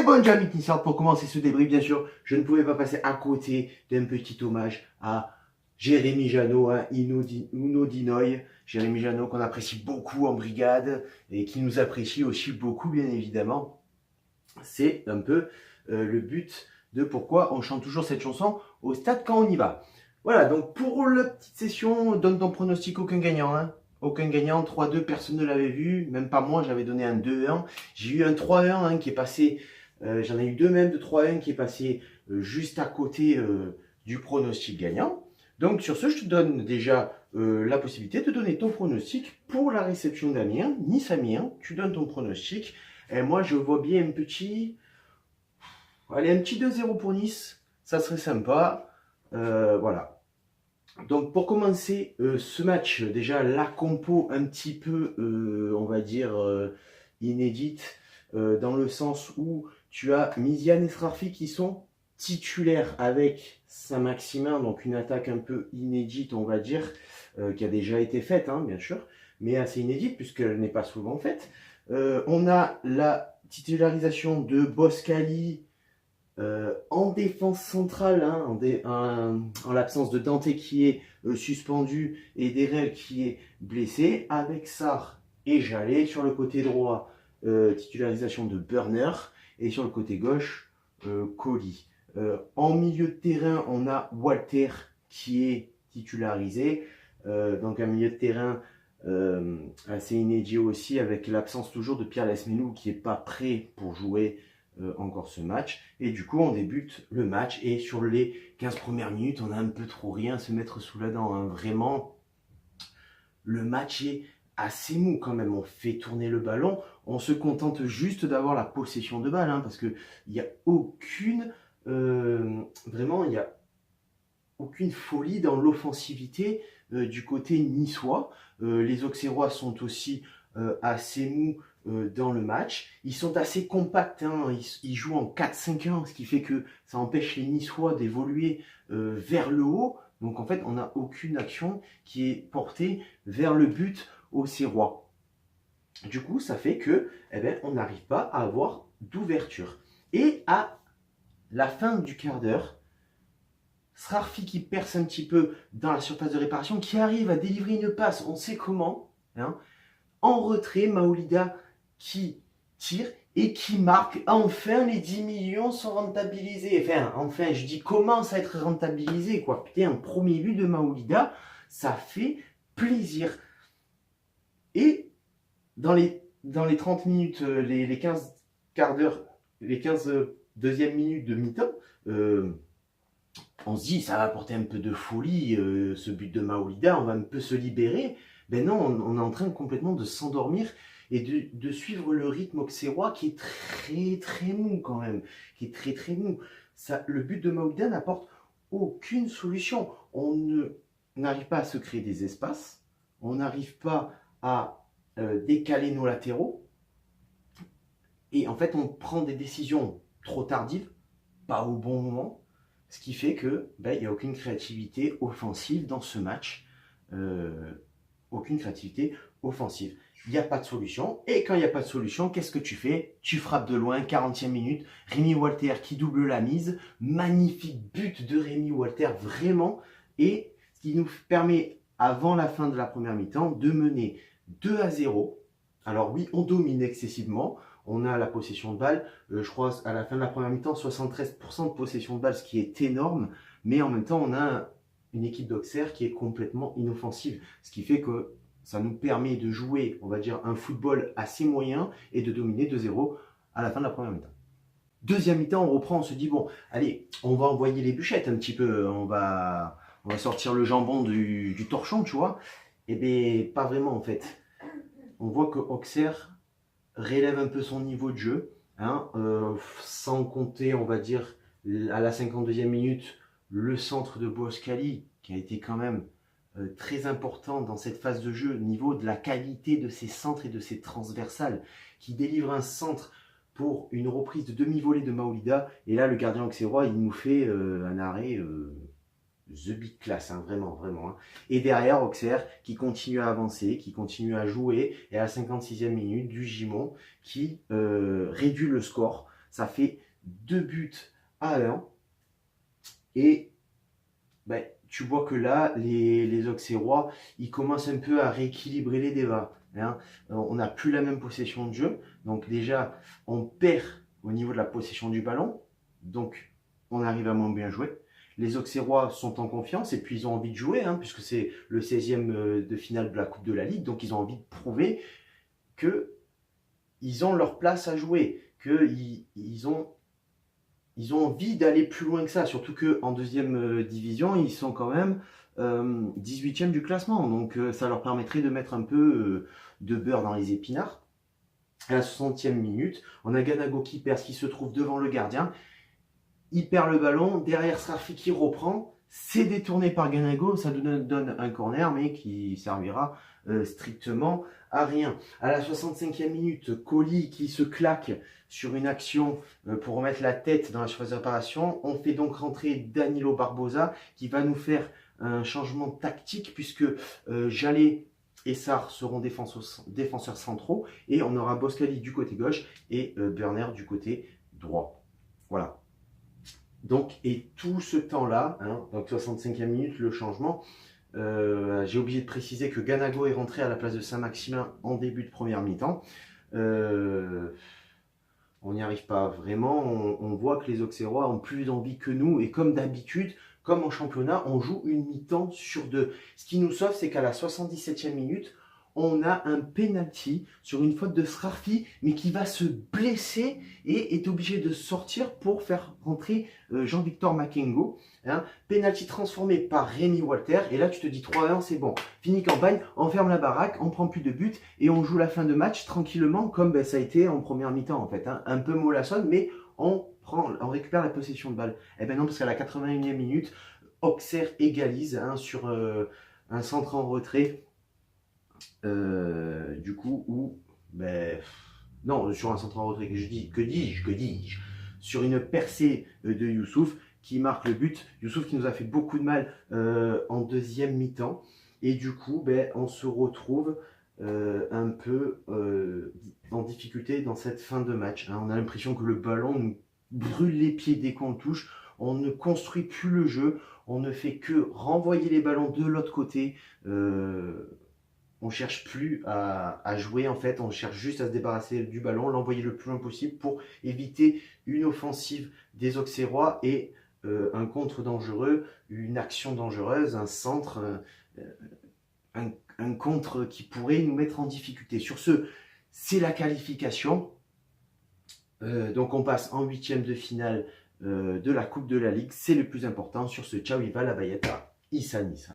Bonne Jamie Kinsard, pour commencer ce débrief, bien sûr, je ne pouvais pas passer à côté d'un petit hommage à Jérémy Janot, Uno Dinoy. Jérémy Janot qu'on apprécie beaucoup en brigade et qui nous apprécie aussi beaucoup, bien évidemment. C'est un peu le but de pourquoi on chante toujours cette chanson au stade quand on y va. Voilà, donc pour la petite session, donne ton pronostic, aucun gagnant. Hein. Aucun gagnant, 3-2, personne ne l'avait vu, même pas moi, j'avais donné un 2-1. J'ai eu un 3-1 hein, qui est passé... j'en ai eu deux même de 3-1 qui est passé juste à côté du pronostic gagnant. Donc sur ce, je te donne déjà la possibilité de donner ton pronostic pour la réception d'Amiens, Nice-Amiens. Tu donnes ton pronostic. Et moi, je vois bien un petit 2-0 pour Nice. Ça serait sympa. Voilà. Donc pour commencer ce match, déjà la compo un petit peu, on va dire, inédite, dans le sens où tu as Miziane et Srarfi qui sont titulaires avec Saint-Maximin, donc une attaque un peu inédite, on va dire, qui a déjà été faite, hein, bien sûr, mais assez inédite puisqu'elle n'est pas souvent faite. On a la titularisation de Boskali en défense centrale, hein, en l'absence de Dante qui est suspendu et Derel qui est blessé, avec Sarr et Jallet sur le côté droit. Titularisation de Burner et sur le côté gauche Colli. En milieu de terrain on a Walter qui est titularisé, donc un milieu de terrain assez inédit aussi, avec l'absence toujours de Pierre Lesmenou qui n'est pas prêt pour jouer encore ce match, et du coup on débute le match et sur les 15 premières minutes on a un peu trop rien à se mettre sous la dent, hein. Vraiment le match est assez mou quand même, on fait tourner le ballon, on se contente juste d'avoir la possession de balle, hein, parce que il n'y a aucune vraiment il n'y a aucune folie dans l'offensivité du côté niçois. Les Auxerrois sont aussi assez mous dans le match, ils sont assez compacts, hein. Ils jouent en 4-5-1, ce qui fait que ça empêche les Niçois d'évoluer vers le haut. Donc en fait on n'a aucune action qui est portée vers le but auxerrois. Du coup, ça fait que on n'arrive pas à avoir d'ouverture. Et à la fin du quart d'heure, Srarfi qui perce un petit peu dans la surface de réparation, qui arrive à délivrer une passe, on sait comment, hein. En retrait, Maolida qui tire et qui marque. Enfin, les 10 millions sont rentabilisés. Enfin, je dis commence à être rentabilisé, quoi. Putain, un premier but de Maolida, ça fait plaisir. Et dans les 30 minutes, les 15 quarts d'heure, les 15 deuxièmes minutes de mi-temps, on se dit ça va apporter un peu de folie, ce but de Maolida, on va un peu se libérer. Ben non, on est en train complètement de s'endormir et de suivre le rythme auxerrois qui est très très mou quand même, qui est très très mou. Ça, le but de Maolida n'apporte aucune solution. On n'arrive pas à se créer des espaces, on n'arrive pas à décaler nos latéraux, et en fait on prend des décisions trop tardives, pas au bon moment, ce qui fait que il n'y a aucune créativité offensive dans ce match, aucune créativité offensive. Il n'y a pas de solution, et quand il n'y a pas de solution, qu'est-ce que tu fais? Tu frappes de loin, 40e minute, Rémi Walter qui double la mise, magnifique but de Rémi Walter, vraiment, et ce qui nous permet, avant la fin de la première mi-temps, de mener 2-0. Alors oui, on domine excessivement, on a la possession de balle, je crois à la fin de la première mi-temps, 73% de possession de balle, ce qui est énorme, mais en même temps, on a une équipe d'Auxerre qui est complètement inoffensive, ce qui fait que ça nous permet de jouer, on va dire, un football assez moyen et de dominer 2-0 à la fin de la première mi-temps. Deuxième mi-temps, on reprend, on se dit, bon, allez, on va envoyer les bûchettes un petit peu, on va sortir le jambon du torchon, tu vois. Eh bien, pas vraiment en fait. On voit que Auxerre relève un peu son niveau de jeu, hein, sans compter, on va dire, à la 52e minute, le centre de Boskali, qui a été quand même très important dans cette phase de jeu, au niveau de la qualité de ses centres et de ses transversales, qui délivre un centre pour une reprise de demi-volée de Maolida, et là le gardien auxerrois, il nous fait un arrêt the big class, hein, vraiment, vraiment. Hein. Et derrière, Auxerre qui continue à avancer, qui continue à jouer, et à la 56e minute, du Gimont qui réduit le score. Ça fait 2 buts à 1. Et ben, tu vois que là, les Auxerrois, ils commencent un peu à rééquilibrer les débats. Hein. On n'a plus la même possession de jeu. Donc déjà, on perd au niveau de la possession du ballon. Donc, on arrive à moins bien jouer. Les Auxerrois sont en confiance et puis ils ont envie de jouer, hein, puisque c'est le 16e de finale de la Coupe de la Ligue. Donc, ils ont envie de prouver qu'ils ont leur place à jouer, qu'ils ont envie d'aller plus loin que ça, surtout qu'en deuxième division, ils sont quand même 18e du classement. Donc ça leur permettrait de mettre un peu de beurre dans les épinards. À la 60e minute, on a Ganago qui perd, qui se trouve devant le gardien. Il perd le ballon, derrière Srarfi qui reprend. C'est détourné par Ganago, ça donne un corner, mais qui servira strictement à rien. À la 65e minute, Colli qui se claque sur une action pour remettre la tête dans la surface de réparation. On fait donc rentrer Danilo Barbosa qui va nous faire un changement tactique puisque Jallet et Sarr seront défenseurs centraux et on aura Boskali du côté gauche et Burner du côté droit. Voilà. Donc, et tout ce temps-là, hein, donc 65e minute, le changement, j'ai oublié de préciser que Ganago est rentré à la place de Saint-Maximin en début de première mi-temps. On n'y arrive pas vraiment, on voit que les Auxerrois ont plus d'envie que nous, et comme d'habitude, comme en championnat, on joue une mi-temps sur 2. Ce qui nous sauve, c'est qu'à la 77e minute, on a un penalty sur une faute de Srarfi, mais qui va se blesser et est obligé de sortir pour faire rentrer Jean-Victor Makengo. Hein. Penalty transformé par Rémi Walter. Et là, tu te dis 3-1, c'est bon. Fini campagne, on ferme la baraque, on prend plus de buts et on joue la fin de match tranquillement, comme ça a été en première mi-temps en fait. Hein. Un peu mollassonne, mais on récupère la possession de balle. Eh ben non, parce qu'à la 81e minute, Auxerre égalise hein, sur un centre en retrait. Du coup, non, sur un centre en retrait, que dis-je, sur une percée de Youssouf qui marque le but. Youssouf qui nous a fait beaucoup de mal en deuxième mi-temps. Et du coup, on se retrouve un peu en difficulté dans cette fin de match. Hein. On a l'impression que le ballon nous brûle les pieds dès qu'on le touche. On ne construit plus le jeu. On ne fait que renvoyer les ballons de l'autre côté. On cherche plus à jouer en fait, on cherche juste à se débarrasser du ballon, l'envoyer le plus loin possible pour éviter une offensive des Auxerrois et un contre dangereux, une action dangereuse, un centre, un contre qui pourrait nous mettre en difficulté. Sur ce, c'est la qualification. Donc on passe en 8e de finale de la Coupe de la Ligue, c'est le plus important. Sur ce, ciao, il va la Bayette à Issa Nissa.